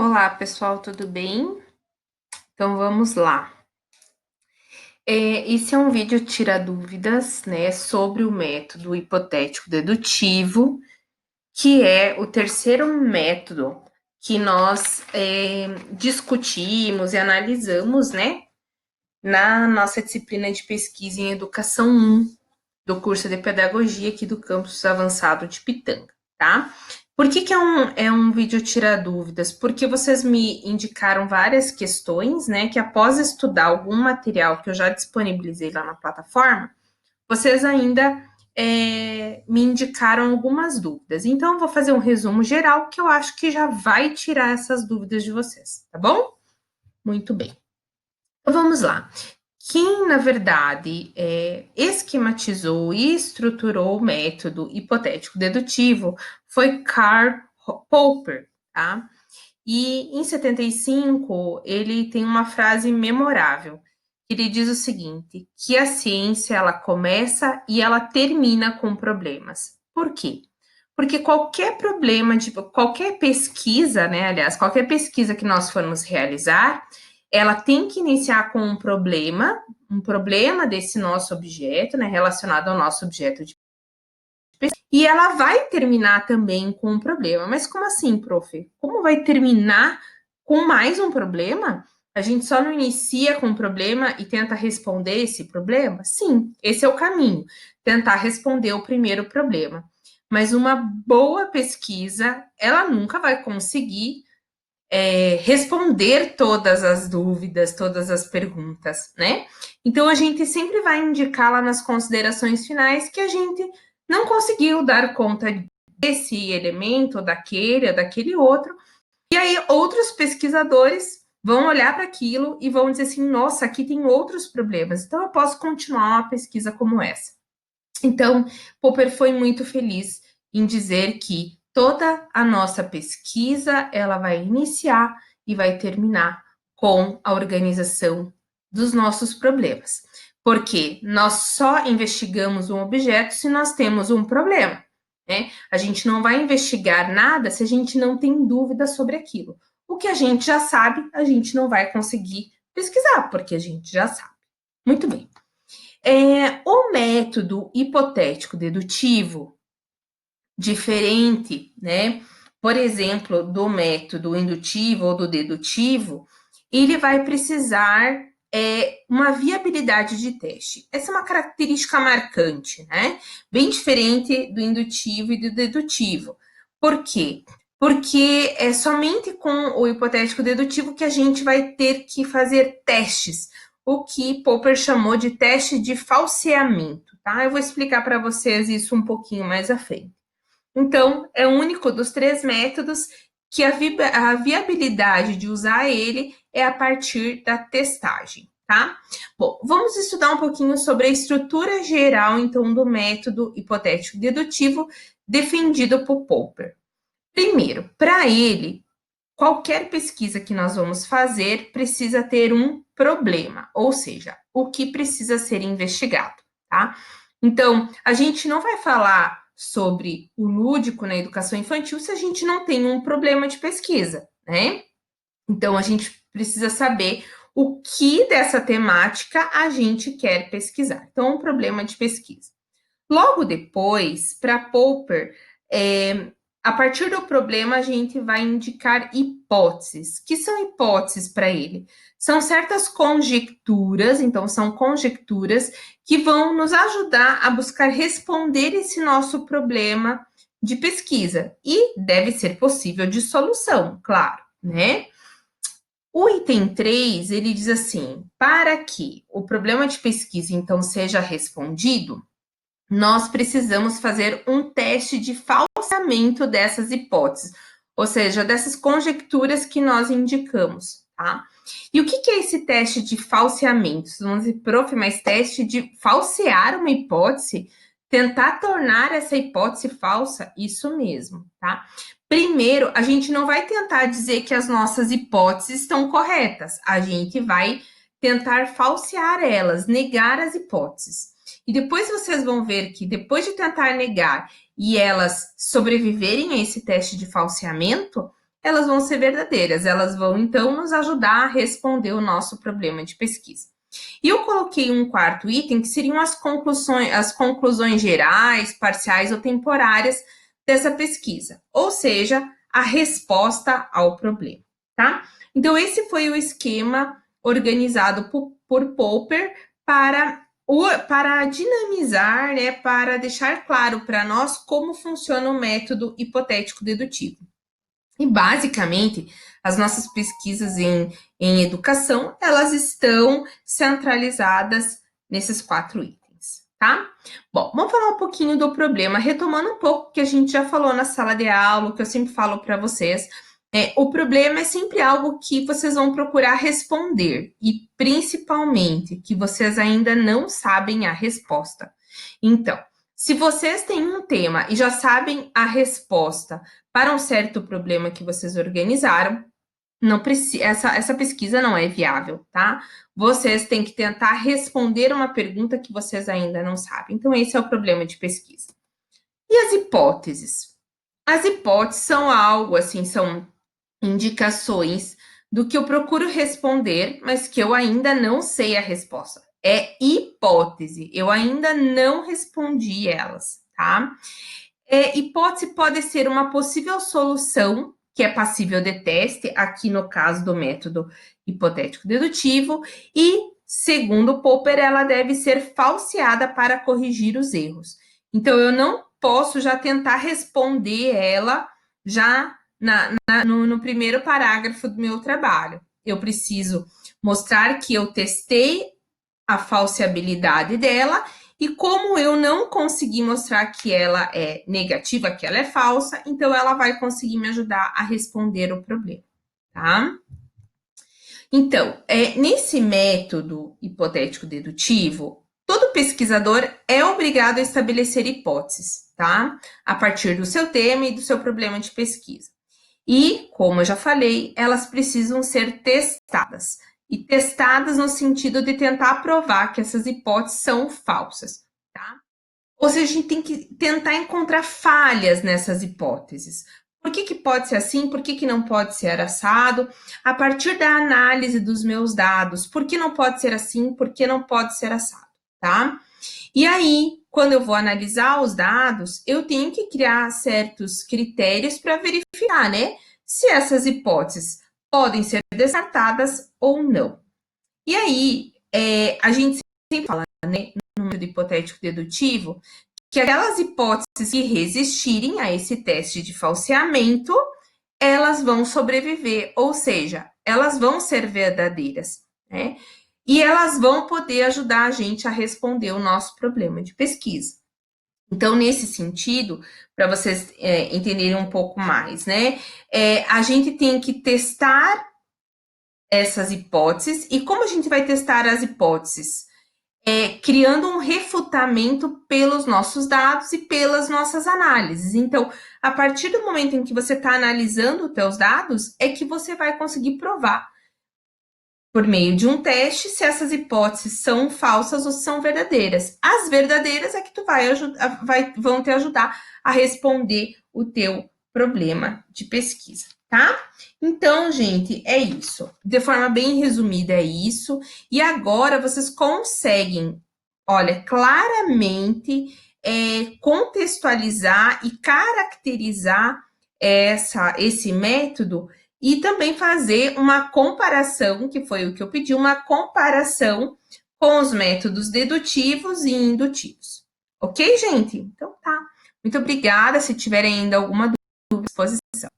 Olá, pessoal, tudo bem? Então vamos lá. Esse é um vídeo tira dúvidas, né, sobre o método hipotético dedutivo, que é o terceiro método que nós discutimos e analisamos, né, na nossa disciplina de pesquisa em Educação 1 do curso de Pedagogia aqui do campus avançado de Pitanga, tá? Por que que é um vídeo tira dúvidas? Porque vocês me indicaram várias questões, né? Que após estudar algum material que eu já disponibilizei lá na plataforma, vocês ainda me indicaram algumas dúvidas. Então, eu vou fazer um resumo geral que eu acho que já vai tirar essas dúvidas de vocês, tá bom? Muito bem. Então, vamos lá. Quem, na verdade, esquematizou e estruturou o método hipotético dedutivo foi Karl Popper, tá? E em 75, ele tem uma frase memorável. Ele diz o seguinte, que a ciência ela começa e ela termina com problemas. Por quê? Porque qualquer problema, qualquer pesquisa, né? Aliás, qualquer pesquisa que nós formos realizar, ela tem que iniciar com um problema desse nosso objeto, né? Relacionado ao nosso objeto de pesquisa. E ela vai terminar também com um problema. Mas como assim, prof? Como vai terminar com mais um problema? A gente só não inicia com um problema e tenta responder esse problema? Sim, esse é o caminho. Tentar responder o primeiro problema. Mas uma boa pesquisa, ela nunca vai conseguir responder todas as dúvidas, todas as perguntas, né? Então a gente sempre vai indicar lá nas considerações finais que a gente não conseguiu dar conta desse elemento, ou daquele outro, e aí outros pesquisadores vão olhar para aquilo e vão dizer assim: nossa, aqui tem outros problemas, então eu posso continuar uma pesquisa como essa. Então, Popper foi muito feliz em dizer que toda a nossa pesquisa ela vai iniciar e vai terminar com a organização dos nossos problemas. Porque nós só investigamos um objeto se nós temos um problema. Né? A gente não vai investigar nada se a gente não tem dúvida sobre aquilo. O que a gente já sabe, a gente não vai conseguir pesquisar, porque a gente já sabe. Muito bem. O método hipotético dedutivo, diferente, né? Por exemplo, do método indutivo ou do dedutivo, ele vai precisar uma viabilidade de teste. Essa é uma característica marcante, né? Bem diferente do indutivo e do dedutivo. Por quê? Porque é somente com o hipotético dedutivo que a gente vai ter que fazer testes, o que Popper chamou de teste de falseamento, tá? Eu vou explicar para vocês isso um pouquinho mais à frente. Então, é o único dos três métodos que a viabilidade de usar ele é a partir da testagem, tá? Bom, vamos estudar um pouquinho sobre a estrutura geral, então, do método hipotético dedutivo defendido por Popper. Primeiro, para ele, qualquer pesquisa que nós vamos fazer precisa ter um problema, ou seja, o que precisa ser investigado, tá? Então, a gente não vai falar sobre o lúdico na educação infantil se a gente não tem um problema de pesquisa, né? Então, a gente precisa saber o que dessa temática a gente quer pesquisar. Então, um problema de pesquisa. Logo depois, para Popper, a partir do problema, a gente vai indicar hipóteses. Que são hipóteses para ele? São certas conjecturas, então, são conjecturas que vão nos ajudar a buscar responder esse nosso problema de pesquisa. E deve ser possível de solução, claro, né? O item 3 ele diz assim: para que o problema de pesquisa, então, seja respondido, nós precisamos fazer um teste de falseamento dessas hipóteses, ou seja, dessas conjecturas que nós indicamos, tá? E o que é esse teste de falseamento? Vamos dizer, prof, mas teste de falsear uma hipótese, tentar tornar essa hipótese falsa? Isso mesmo, tá? Primeiro, a gente não vai tentar dizer que as nossas hipóteses estão corretas, a gente vai tentar falsear elas, negar as hipóteses. E depois vocês vão ver que depois de tentar negar e elas sobreviverem a esse teste de falseamento, elas vão ser verdadeiras, elas vão então nos ajudar a responder o nosso problema de pesquisa. E eu coloquei um quarto item que seriam as conclusões gerais, parciais ou temporárias dessa pesquisa, ou seja, a resposta ao problema, tá? Então, esse foi o esquema organizado por Popper para dinamizar, né, para deixar claro para nós como funciona o método hipotético dedutivo. E, basicamente, as nossas pesquisas em educação, elas estão centralizadas nesses 4 itens, tá? Bom, vamos falar um pouquinho do problema, retomando um pouco que a gente já falou na sala de aula, que eu sempre falo para vocês. O problema é sempre algo que vocês vão procurar responder, e principalmente que vocês ainda não sabem a resposta. Então, se vocês têm um tema e já sabem a resposta para um certo problema que vocês organizaram, não precisa, essa pesquisa não é viável, tá? Vocês têm que tentar responder uma pergunta que vocês ainda não sabem. Então, esse é o problema de pesquisa. E as hipóteses? As hipóteses são algo assim, são indicações do que eu procuro responder, mas que eu ainda não sei a resposta. É hipótese, eu ainda não respondi elas, tá? Hipótese pode ser uma possível solução, que é passível de teste, aqui no caso do método hipotético dedutivo, e, segundo Popper, ela deve ser falseada para corrigir os erros. Então, eu não posso já tentar responder ela já no primeiro parágrafo do meu trabalho. Eu preciso mostrar que eu testei a falseabilidade dela e como eu não consegui mostrar que ela é negativa, que ela é falsa, então ela vai conseguir me ajudar a responder o problema, tá? Então, nesse método hipotético dedutivo, todo pesquisador é obrigado a estabelecer hipóteses, tá? A partir do seu tema e do seu problema de pesquisa. E, como eu já falei, elas precisam ser testadas. E testadas no sentido de tentar provar que essas hipóteses são falsas, tá? Ou seja, a gente tem que tentar encontrar falhas nessas hipóteses. Por que pode ser assim? Por que não pode ser assado? A partir da análise dos meus dados, por que não pode ser assim? Por que não pode ser assado, tá? E aí, quando eu vou analisar os dados, eu tenho que criar certos critérios para verificar, né, se essas hipóteses podem ser descartadas ou não. E aí, a gente sempre fala, né, no método hipotético dedutivo, que aquelas hipóteses que resistirem a esse teste de falseamento, elas vão sobreviver, ou seja, elas vão ser verdadeiras, né? E elas vão poder ajudar a gente a responder o nosso problema de pesquisa. Então, nesse sentido, para vocês entenderem um pouco mais, né? A gente tem que testar essas hipóteses. E como a gente vai testar as hipóteses? Criando um refutamento pelos nossos dados e pelas nossas análises. Então, a partir do momento em que você está analisando os teus dados, é que você vai conseguir provar por meio de um teste se essas hipóteses são falsas ou são verdadeiras. As verdadeiras é que vão te ajudar a responder o teu problema de pesquisa, tá? Então, gente, é isso. De forma bem resumida, é isso. E agora vocês conseguem, olha, claramente contextualizar e caracterizar esse método e também fazer uma comparação, que foi o que eu pedi, uma comparação com os métodos dedutivos e indutivos. Ok, gente? Então tá. Muito obrigada. Se tiverem ainda alguma dúvida, à disposição.